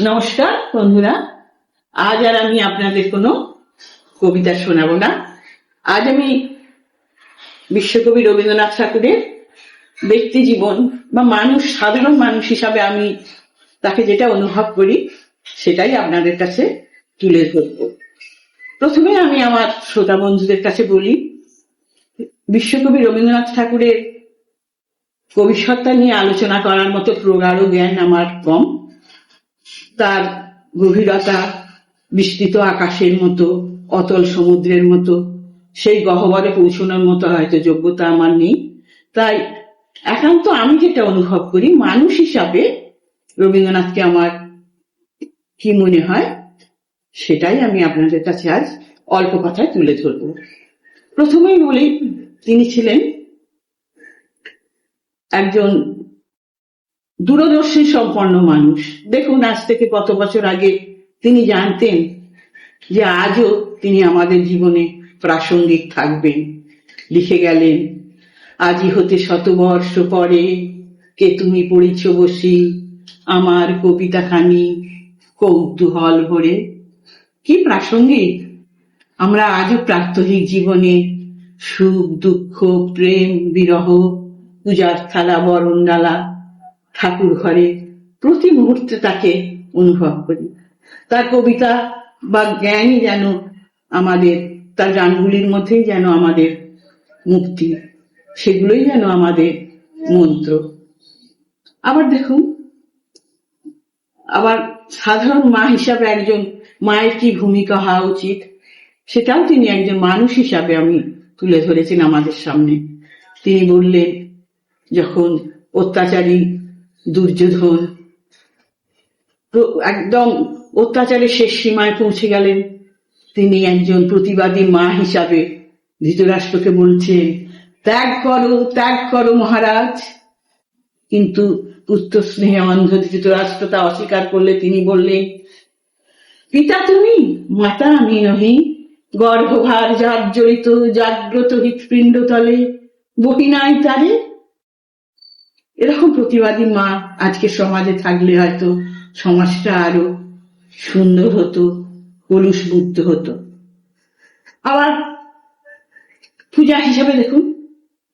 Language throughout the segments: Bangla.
নমস্কার বন্ধুরা, আজ আর আমি আপনাদের কোনো কবিতা শোনাবো না। আজ আমি বিশ্বকবি রবীন্দ্রনাথ ঠাকুরের ব্যক্তি জীবন বা সাধারণ মানুষ হিসাবে আমি তাকে যেটা অনুভব করি সেটাই আপনাদের কাছে তুলে ধরবো। প্রথমে আমি আমার শ্রোতা বন্ধুদের কাছে বলি, বিশ্বকবি রবীন্দ্রনাথ ঠাকুরের কবিসত্তা নিয়ে আলোচনা করার মতো প্রগাঢ় জ্ঞান আমার কম। তার গভীরতা বিস্তৃত আকাশের মতো, অতল সমুদ্রের মতো, সেই গহ্বরে পৌঁছানোর মতো হয়তো যোগ্যতা আমার নেই। তাই একান্ত আমি যেটা অনুভব করি মানুষ হিসাবে রবীন্দ্রনাথকে আমার কি মনে হয় সেটাই আমি আপনাদের কাছে আজ অল্প কথায় তুলে ধরব। প্রথমেই বলি, তিনি ছিলেন একজন দূরদর্শী সম্পন্ন মানুষ। দেখুন, আজ থেকে কত বছর আগে তিনি জানতেন যে আজও তিনি আমাদের জীবনে প্রাসঙ্গিক থাকবেন। লিখে গেলেন, আজি হতে শতবর্ষ পরে কে তুমি পড়িছ বসি আমার কবিতা খানি কৌতূহল ভরে। কি প্রাসঙ্গিক! আমরা আজও প্রাত্যহিক জীবনে সুখ দুঃখ প্রেম বিরহ, পূজার থালা বরণডালা, ঠাকুর ঘরে প্রতি মুহূর্তে তাকে অনুভব করি। তার কবিতা বা জ্ঞানই যেন আমাদের, তার গানগুলির মধ্যেই যেন আমাদের মুক্তি, সেগুলোই যেন আমাদের মন্ত্র। আবার দেখুন, আবার সাধারণ মা হিসাবে একজন মায়ের কি ভূমিকা হওয়া উচিত সেটাও তিনি একজন মানুষ হিসাবে আমি তুলে ধরেছেন আমাদের সামনে। তিনি বললেন, যখন অত্যাচারী দুর্যোধন একদম অত্যাচারের শেষ সীমায় পৌঁছে গেলেন, তিনি একজন প্রতিবাদী মা হিসাবে ধৃতরাষ্ট্রকে বলছেন, ত্যাগ করো ত্যাগ করো মহারাজ। কিন্তু পুত্র স্নেহে অন্ধ ধৃতরাষ্ট্র তা অস্বীকার করলে তিনি বললেন, পিতা তুমি, মাতা আমি নহি, গর্ভভার যার জড়িত জাগ্রত হৃৎপিণ্ড তলে বহি নাই তারে। এরকম প্রতিবাদী মা আজকে সমাজে থাকলে হয়তো সমাজটা আরো সুন্দর হতো, কলুষ মুক্ত হতো। আবার পূজা হিসাবে দেখুন,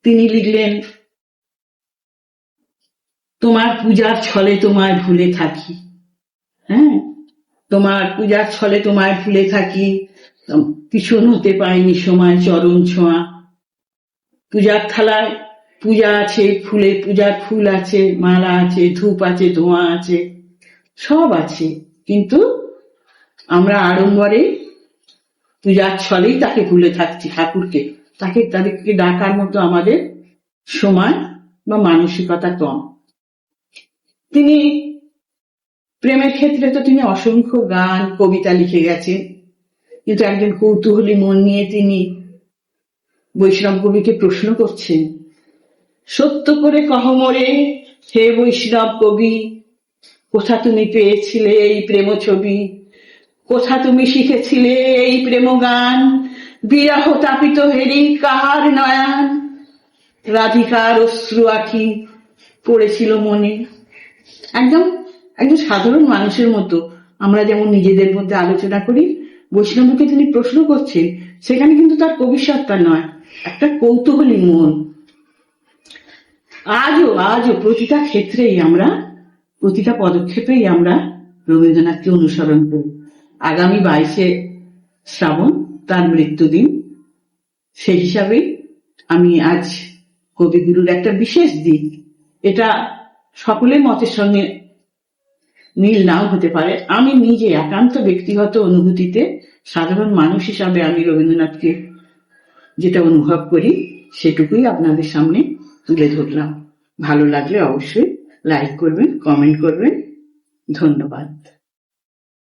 তিনি লিখলেন, তোমার পূজার ছলে তোমায় ভুলে থাকি। তোমার পূজার ছলে তোমায় ভুলে থাকি, পিছন হতে পাইনি সময় চরণ ছোঁয়া। পূজার থালায় পূজা আছে, ফুলে পূজার ফুল আছে, মালা আছে, ধূপ আছে, ধোঁয়া আছে, সব আছে, কিন্তু আমরা আড়ম্বরে পূজার ছলেই তাকে ভুলে থাকছি, ঠাকুরকে। তাদেরকে ডাকার মতো আমাদের সময় বা মানসিকতা কম। তিনি প্রেমের ক্ষেত্রে তো তিনি অসংখ্য গান কবিতা লিখে গেছেন, কিন্তু একজন কৌতূহলী মন নিয়ে তিনি বৈষ্ণব কবিকে প্রশ্ন করছেন, সত্য করে কহ মোরে হে বৈষ্ণব কবি, কোথা তুমি পেয়েছিলে এই প্রেম ছবি, কোথা তুমি শিখেছিলে এই প্রেম গান, বিরহ তাপিত হেরি কাহার নয়ন, রাধিকার অশ্রু আখি পড়েছিল মনে। একদম সাধারণ মানুষের মতো আমরা যেমন নিজেদের মধ্যে আলোচনা করি, বৈষ্ণবকে তিনি প্রশ্ন করছেন, সেখানে কিন্তু তার কবিসত্তা নয়, একটা কৌতূহলী মন। আজও প্রতিটা ক্ষেত্রেই আমরা, প্রতিটা পদক্ষেপেই আমরা রবীন্দ্রনাথকে অনুসরণ করি। আগামী 22শে শ্রাবণ তার মৃত্যুদিন, সেই হিসাবে আমি আজ কবিগুরুর একটা বিশেষ দিক, এটা সকলের মতের সঙ্গে মিল নাও হতে পারে, আমি নিজে একান্ত ব্যক্তিগত অনুভূতিতে সাধারণ মানুষ হিসাবে আমি রবীন্দ্রনাথকে যেটা অনুভব করি সেটুকুই আপনাদের সামনে তুলে ধরলাম। ভালো লাগলে অবশ্যই লাইক করবেন, কমেন্ট করবেন। ধন্যবাদ।